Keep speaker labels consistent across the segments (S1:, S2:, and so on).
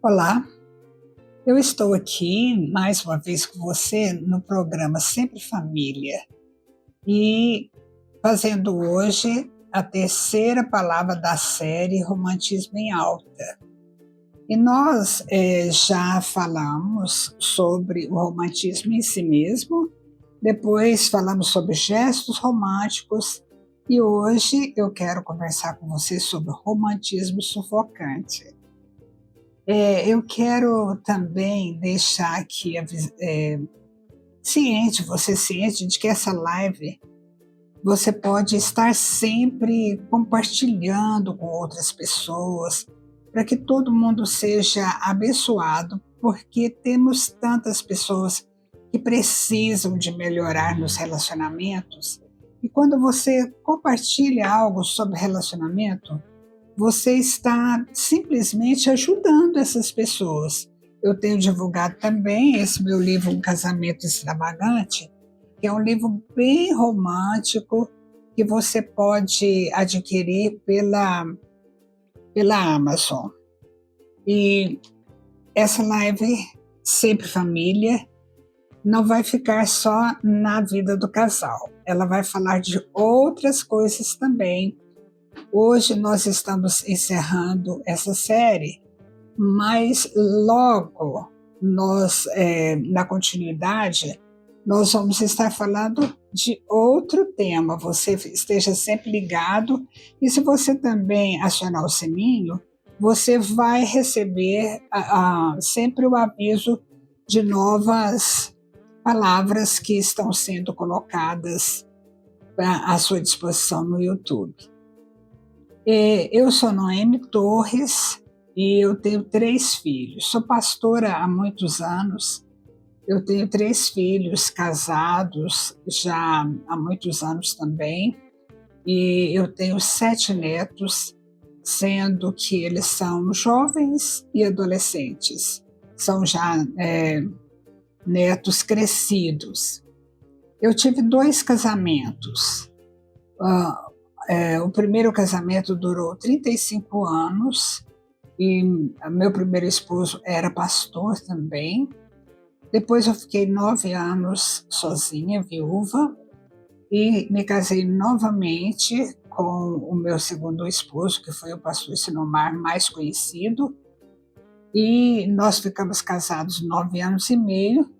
S1: Olá, eu estou aqui mais uma vez com você no programa Sempre Família e fazendo hoje a terceira palavra da série Romantismo em Alta. E nós já falamos sobre o romantismo em si mesmo, depois falamos sobre gestos românticos e hoje eu quero conversar com você sobre o romantismo sufocante. Eu quero também deixar aqui você ciente de que essa live você pode estar sempre compartilhando com outras pessoas, para que todo mundo seja abençoado, porque temos tantas pessoas que precisam de melhorar nos relacionamentos. E quando você compartilha algo sobre relacionamento, você está simplesmente ajudando essas pessoas. Eu tenho divulgado também esse meu livro, Um Casamento Extravagante, que é um livro bem romântico que você pode adquirir pela Amazon. E essa live Sempre Família não vai ficar só na vida do casal. Ela vai falar de outras coisas também. Hoje nós estamos encerrando essa série, mas logo na continuidade, nós vamos estar falando de outro tema. Você esteja sempre ligado e se você também acionar o sininho, você vai receber sempre o aviso de novas palavras que estão sendo colocadas à sua disposição no YouTube. Eu sou Noemi Torres e eu tenho 3 filhos. Sou pastora há muitos anos. Eu tenho 3 filhos casados já há muitos anos também. E eu tenho 7 netos, sendo que eles são jovens e adolescentes. São já netos crescidos. Eu tive 2 casamentos. O primeiro casamento durou 35 anos e meu primeiro esposo era pastor também. Depois eu fiquei 9 anos sozinha, viúva, e me casei novamente com o meu segundo esposo, que foi o pastor Sinomar mais conhecido, e nós ficamos casados 9 anos e meio,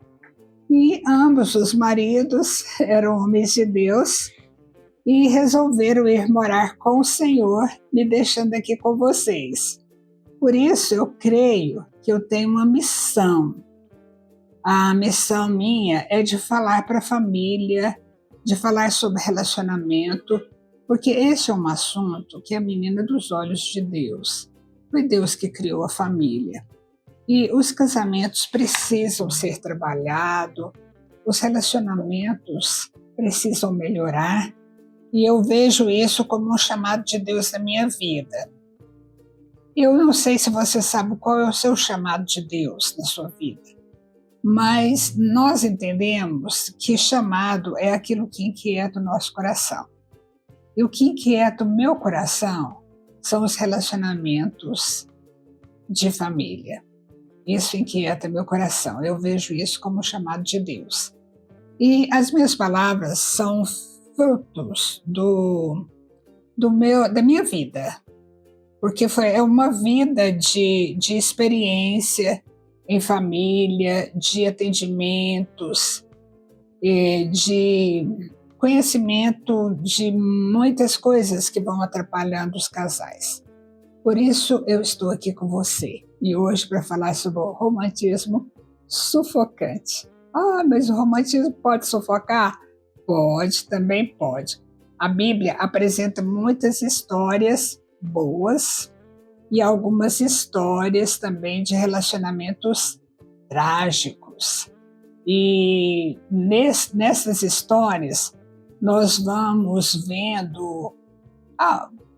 S1: e ambos os maridos eram homens de Deus, e resolveram ir morar com o Senhor, me deixando aqui com vocês. Por isso, eu creio que eu tenho uma missão. A missão minha é de falar para a família, de falar sobre relacionamento, porque esse é um assunto que é a menina dos olhos de Deus. Foi Deus que criou a família. E os casamentos precisam ser trabalhados, os relacionamentos precisam melhorar, e eu vejo isso como um chamado de Deus na minha vida. Eu não sei se você sabe qual é o seu chamado de Deus na sua vida, mas nós entendemos que chamado é aquilo que inquieta o nosso coração. E o que inquieta o meu coração são os relacionamentos de família. Isso inquieta meu coração. Eu vejo isso como um chamado de Deus. E as minhas palavras são frutos da minha vida, porque é uma vida de experiência em família, de atendimentos, de conhecimento de muitas coisas que vão atrapalhando os casais. Por isso eu estou aqui com você, e hoje para falar sobre o romantismo sufocante. Mas o romantismo pode sufocar? Pode, também pode. A Bíblia apresenta muitas histórias boas e algumas histórias também de relacionamentos trágicos. E nessas histórias nós vamos vendo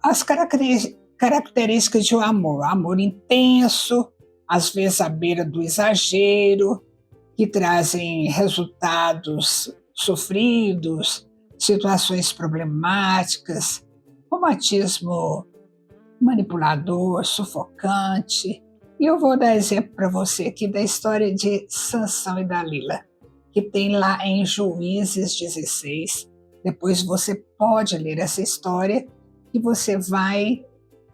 S1: as características de um amor intenso, às vezes à beira do exagero, que trazem resultados sofridos, situações problemáticas, romantismo manipulador, sufocante. E eu vou dar exemplo para você aqui da história de Sansão e Dalila, que tem lá em Juízes 16. Depois você pode ler essa história e você vai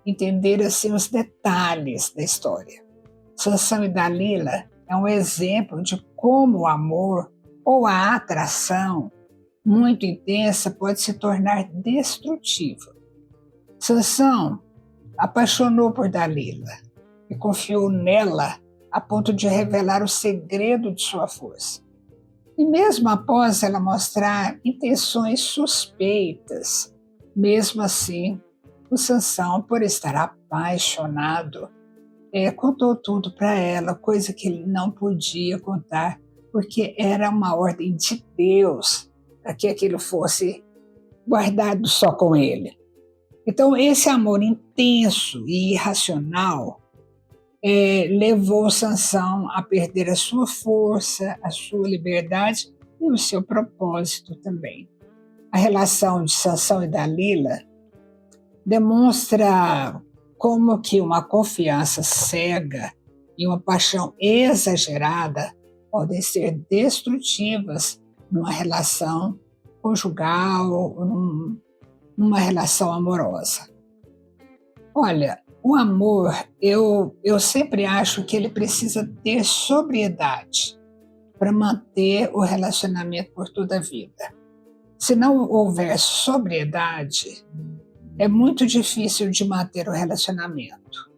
S1: entender assim os detalhes da história. Sansão e Dalila é um exemplo de como o amor ou a atração muito intensa pode se tornar destrutiva. Sansão apaixonou por Dalila e confiou nela a ponto de revelar o segredo de sua força. E mesmo após ela mostrar intenções suspeitas, mesmo assim, o Sansão, por estar apaixonado, contou tudo para ela, coisa que ele não podia contar, porque era uma ordem de Deus para que aquilo fosse guardado só com ele. Então, esse amor intenso e irracional levou Sansão a perder a sua força, a sua liberdade e o seu propósito também. A relação de Sansão e Dalila demonstra como que uma confiança cega e uma paixão exagerada podem ser destrutivas numa relação conjugal, numa relação amorosa. Olha, o amor, eu sempre acho que ele precisa ter sobriedade para manter o relacionamento por toda a vida. Se não houver sobriedade, é muito difícil de manter o relacionamento,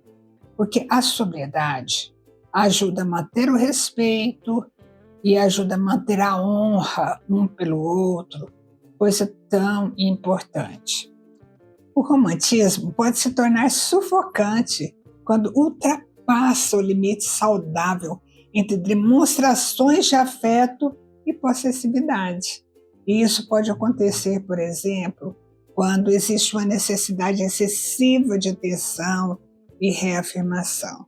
S1: porque a sobriedade ajuda a manter o respeito e ajuda a manter a honra um pelo outro, coisa tão importante. O romantismo pode se tornar sufocante quando ultrapassa o limite saudável entre demonstrações de afeto e possessividade. E isso pode acontecer, por exemplo, quando existe uma necessidade excessiva de atenção e reafirmação.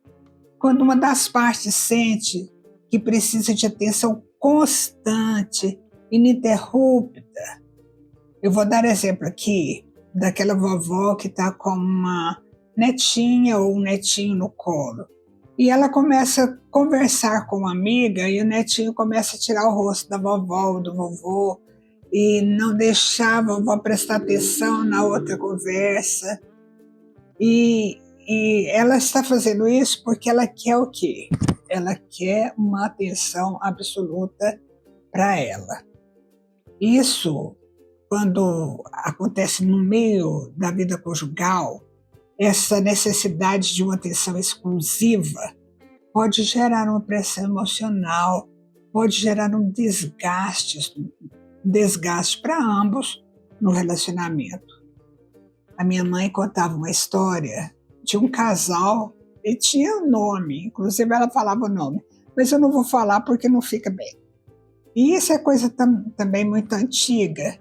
S1: Quando uma das partes sente que precisa de atenção constante, ininterrupta. Eu vou dar exemplo aqui daquela vovó que está com uma netinha ou um netinho no colo. E ela começa a conversar com uma amiga e o netinho começa a tirar o rosto da vovó ou do vovô e não deixar a vovó prestar atenção na outra conversa. E ela está fazendo isso porque ela quer o quê? Ela quer uma atenção absoluta para ela. Isso, quando acontece no meio da vida conjugal, essa necessidade de uma atenção exclusiva pode gerar uma pressão emocional, pode gerar um desgaste para ambos no relacionamento. A minha mãe contava uma história de um casal e tinha um nome, inclusive ela falava o nome, mas eu não vou falar porque não fica bem. E isso é coisa também muito antiga,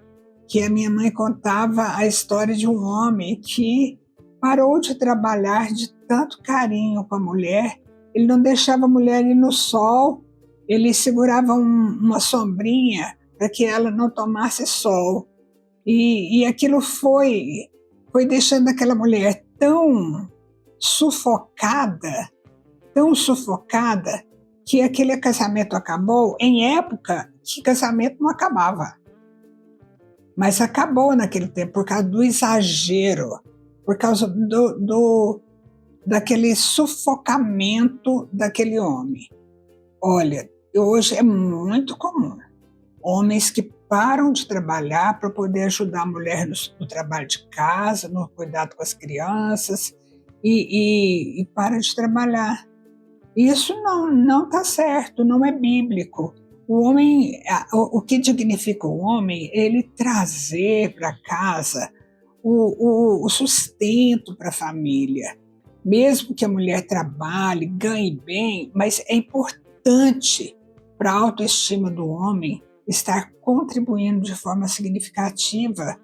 S1: que a minha mãe contava a história de um homem que parou de trabalhar de tanto carinho com a mulher, ele não deixava a mulher ir no sol, ele segurava uma sombrinha para que ela não tomasse sol. E aquilo foi deixando aquela mulher tão sufocada, que aquele casamento acabou em época que casamento não acabava. Mas acabou naquele tempo por causa do exagero, por causa daquele sufocamento daquele homem. Olha, hoje é muito comum homens que param de trabalhar para poder ajudar a mulher no trabalho de casa, no cuidado com as crianças, e para de trabalhar. Isso não está certo, não é bíblico. O homem, o que dignifica o homem é ele trazer para casa o sustento para a família. Mesmo que a mulher trabalhe, ganhe bem, mas é importante para a autoestima do homem estar contribuindo de forma significativa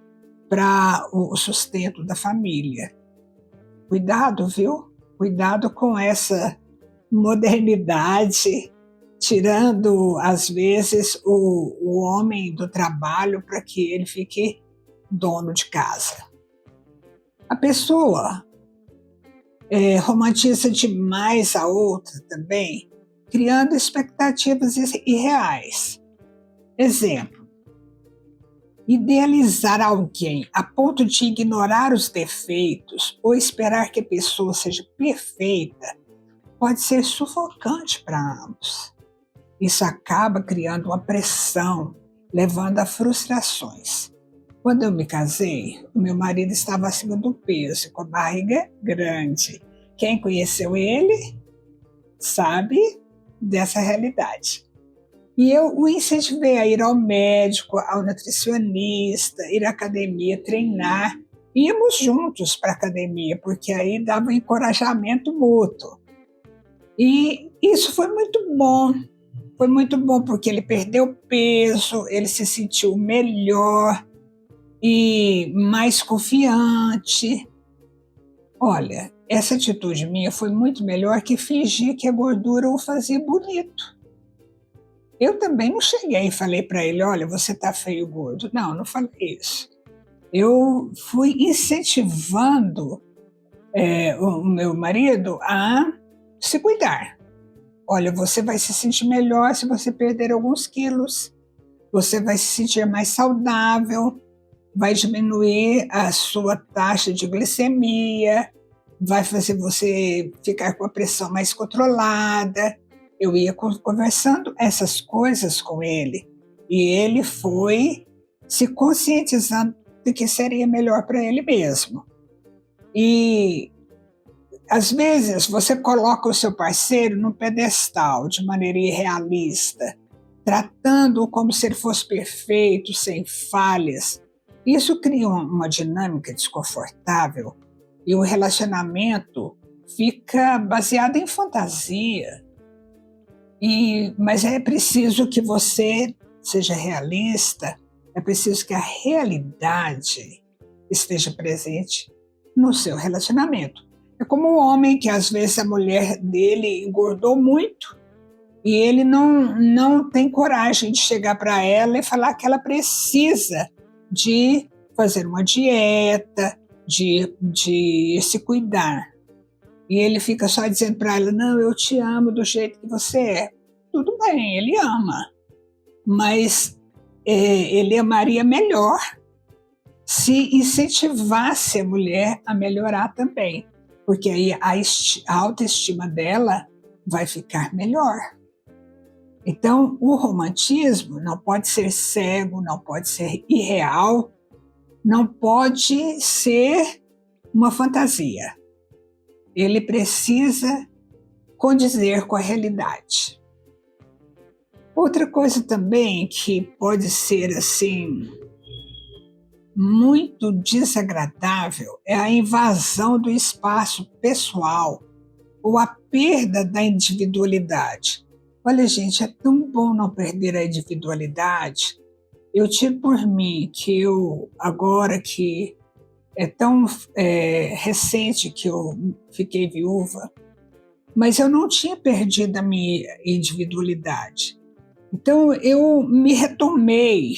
S1: para o sustento da família. Cuidado, viu? Cuidado com essa modernidade, tirando, às vezes, o homem do trabalho para que ele fique dono de casa. A pessoa romantiza demais a outra também, criando expectativas irreais. Exemplo, idealizar alguém a ponto de ignorar os defeitos ou esperar que a pessoa seja perfeita pode ser sufocante para ambos. Isso acaba criando uma pressão, levando a frustrações. Quando eu me casei, o meu marido estava acima do peso, com a barriga grande. Quem conheceu ele sabe dessa realidade. E eu o incentivei a ir ao médico, ao nutricionista, ir à academia, treinar. Íamos juntos para a academia, porque aí dava um encorajamento mútuo. E isso foi muito bom. Foi muito bom porque ele perdeu peso, ele se sentiu melhor e mais confiante. Olha, essa atitude minha foi muito melhor que fingir que a gordura o fazia bonito. Eu também não cheguei e falei para ele, olha, você está feio gordo. Não, não falei isso. Eu fui incentivando o meu marido a se cuidar. Olha, você vai se sentir melhor se você perder alguns quilos. Você vai se sentir mais saudável, vai diminuir a sua taxa de glicemia, vai fazer você ficar com a pressão mais controlada. Eu ia conversando essas coisas com ele e ele foi se conscientizando de que seria melhor para ele mesmo. E às vezes você coloca o seu parceiro no pedestal de maneira irrealista, tratando-o como se ele fosse perfeito, sem falhas. Isso cria uma dinâmica desconfortável e o relacionamento fica baseado em fantasia. Mas é preciso que você seja realista, é preciso que a realidade esteja presente no seu relacionamento. É como um homem que às vezes a mulher dele engordou muito e ele não tem coragem de chegar para ela e falar que ela precisa de fazer uma dieta, de se cuidar. E ele fica só dizendo para ela, não, eu te amo do jeito que você é. Tudo bem, ele ama, mas ele amaria melhor se incentivasse a mulher a melhorar também, porque aí a autoestima dela vai ficar melhor. Então, o romantismo não pode ser cego, não pode ser irreal, não pode ser uma fantasia. Ele precisa condizer com a realidade. Outra coisa também que pode ser assim muito desagradável é a invasão do espaço pessoal ou a perda da individualidade. Olha, gente, é tão bom não perder a individualidade. Eu tiro por mim que eu, agora que é tão recente que eu fiquei viúva, mas eu não tinha perdido a minha individualidade. Então, eu me retomei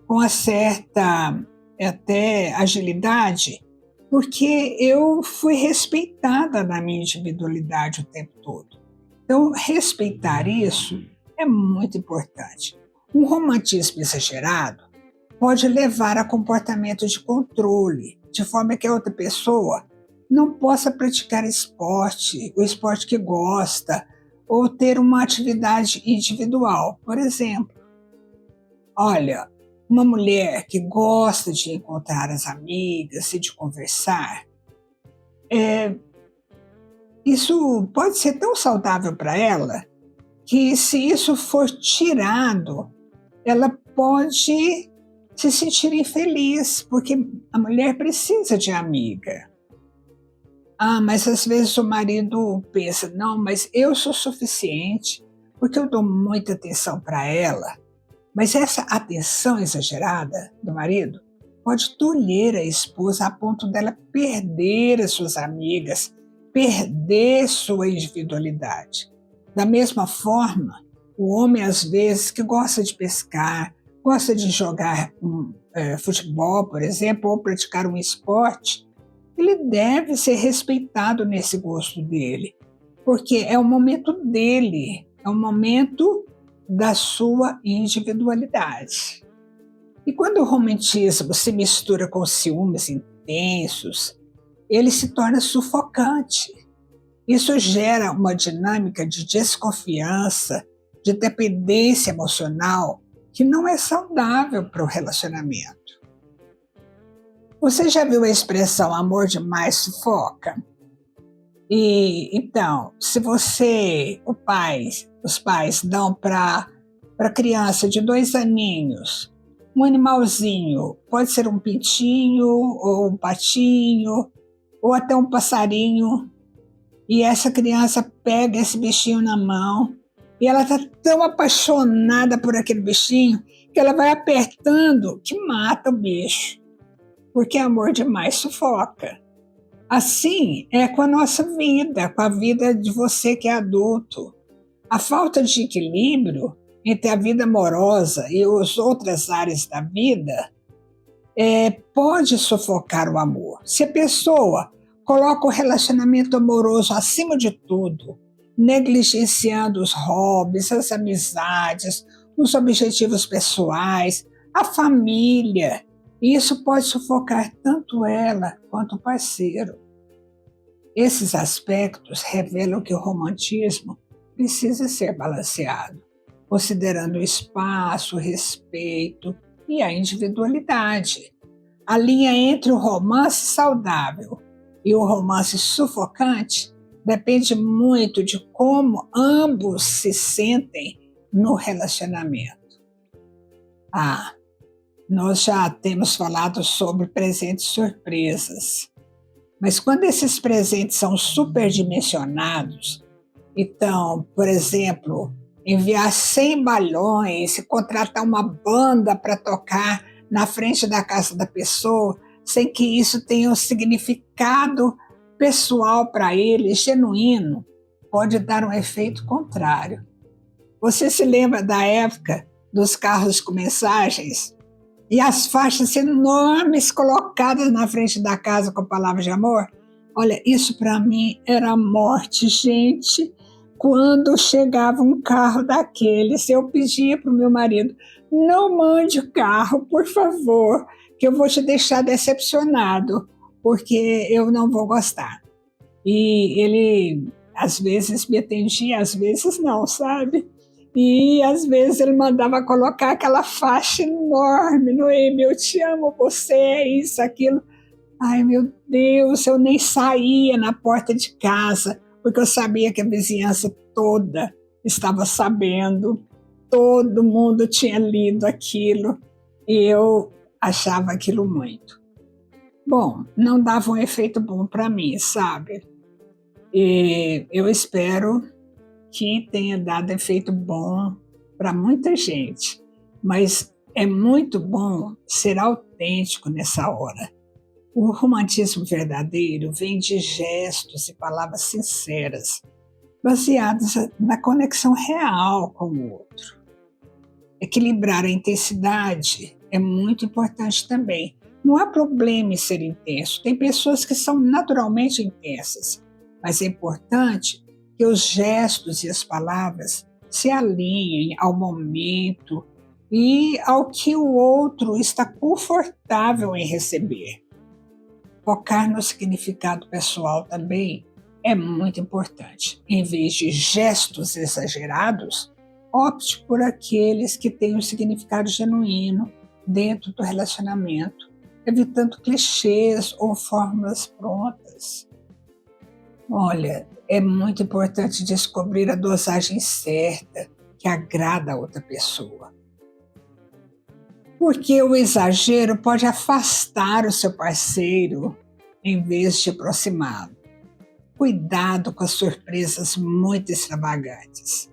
S1: com uma certa até agilidade, porque eu fui respeitada na minha individualidade o tempo todo. Então, respeitar isso é muito importante. Um romantismo exagerado pode levar a comportamento de controle, de forma que a outra pessoa não possa praticar esporte, o esporte que gosta, ou ter uma atividade individual. Por exemplo, olha, uma mulher que gosta de encontrar as amigas e de conversar, isso pode ser tão saudável para ela que, se isso for tirado, ela pode se sentir infeliz, porque a mulher precisa de amiga. Mas às vezes o marido pensa, não, mas eu sou suficiente, porque eu dou muita atenção para ela. Mas essa atenção exagerada do marido pode tolher a esposa a ponto dela perder as suas amigas, perder sua individualidade. Da mesma forma, o homem, às vezes, que gosta de pescar, gosta de jogar futebol, por exemplo, ou praticar um esporte, ele deve ser respeitado nesse gosto dele, porque é o momento dele, é o momento da sua individualidade. E quando o romantismo se mistura com ciúmes intensos, ele se torna sufocante. Isso gera uma dinâmica de desconfiança, de dependência emocional, que não é saudável para o relacionamento. Você já viu a expressão amor demais sufoca? E então, se os pais dão para a criança de 2 aninhos um animalzinho, pode ser um pintinho, ou um patinho, ou até um passarinho, e essa criança pega esse bichinho na mão, e ela está tão apaixonada por aquele bichinho, que ela vai apertando que mata o bicho, porque amor demais sufoca. Assim é com a nossa vida, com a vida de você que é adulto. A falta de equilíbrio entre a vida amorosa e as outras áreas da vida pode sufocar o amor. Se a pessoa coloca o relacionamento amoroso acima de tudo, negligenciando os hobbies, as amizades, os objetivos pessoais, a família, isso pode sufocar tanto ela quanto o parceiro. Esses aspectos revelam que o romantismo precisa ser balanceado, considerando o espaço, o respeito e a individualidade. A linha entre o romance saudável e o romance sufocante depende muito de como ambos se sentem no relacionamento. Nós já temos falado sobre presentes surpresas, mas quando esses presentes são superdimensionados, então, por exemplo, enviar 100 balões e contratar uma banda para tocar na frente da casa da pessoa, sem que isso tenha um significado pessoal para ele, genuíno, pode dar um efeito contrário. Você se lembra da época dos carros com mensagens? E as faixas enormes colocadas na frente da casa com palavras de amor? Olha, isso para mim era morte, gente. Quando chegava um carro daqueles, eu pedia para o meu marido, não mande o carro, por favor, que eu vou te deixar decepcionado, porque eu não vou gostar. E ele, às vezes, me atendia, às vezes não, sabe? E às vezes ele mandava colocar aquela faixa enorme no e-mail, eu te amo, você é isso, aquilo. Ai, meu Deus, eu nem saía na porta de casa, porque eu sabia que a vizinhança toda estava sabendo, todo mundo tinha lido aquilo, e eu achava aquilo muito. Bom, não dava um efeito bom para mim, sabe? E eu espero que tenha dado efeito bom para muita gente, mas é muito bom ser autêntico nessa hora. O romantismo verdadeiro vem de gestos e palavras sinceras, baseados na conexão real com o outro. Equilibrar a intensidade é muito importante também. Não há problema em ser intenso. Tem pessoas que são naturalmente intensas, mas é importante que os gestos e as palavras se alinhem ao momento e ao que o outro está confortável em receber. Focar no significado pessoal também é muito importante. Em vez de gestos exagerados, opte por aqueles que têm um significado genuíno dentro do relacionamento, evitando clichês ou fórmulas prontas. Olha, é muito importante descobrir a dosagem certa que agrada a outra pessoa. Porque o exagero pode afastar o seu parceiro em vez de aproximá-lo. Cuidado com as surpresas muito extravagantes.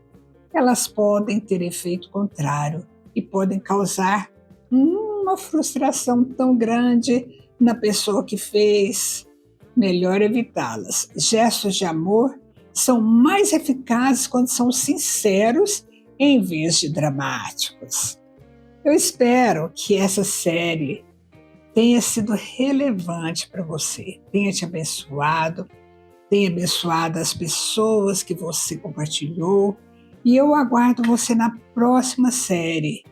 S1: Elas podem ter efeito contrário e podem causar uma frustração tão grande na pessoa que fez. Melhor evitá-las. Gestos de amor são mais eficazes quando são sinceros em vez de dramáticos. Eu espero que essa série tenha sido relevante para você, tenha te abençoado, tenha abençoado as pessoas que você compartilhou. E eu aguardo você na próxima série.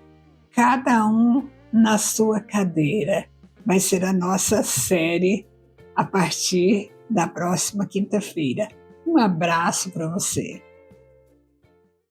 S1: Cada um na sua cadeira. Vai ser a nossa série a partir da próxima quinta-feira. Um abraço para você.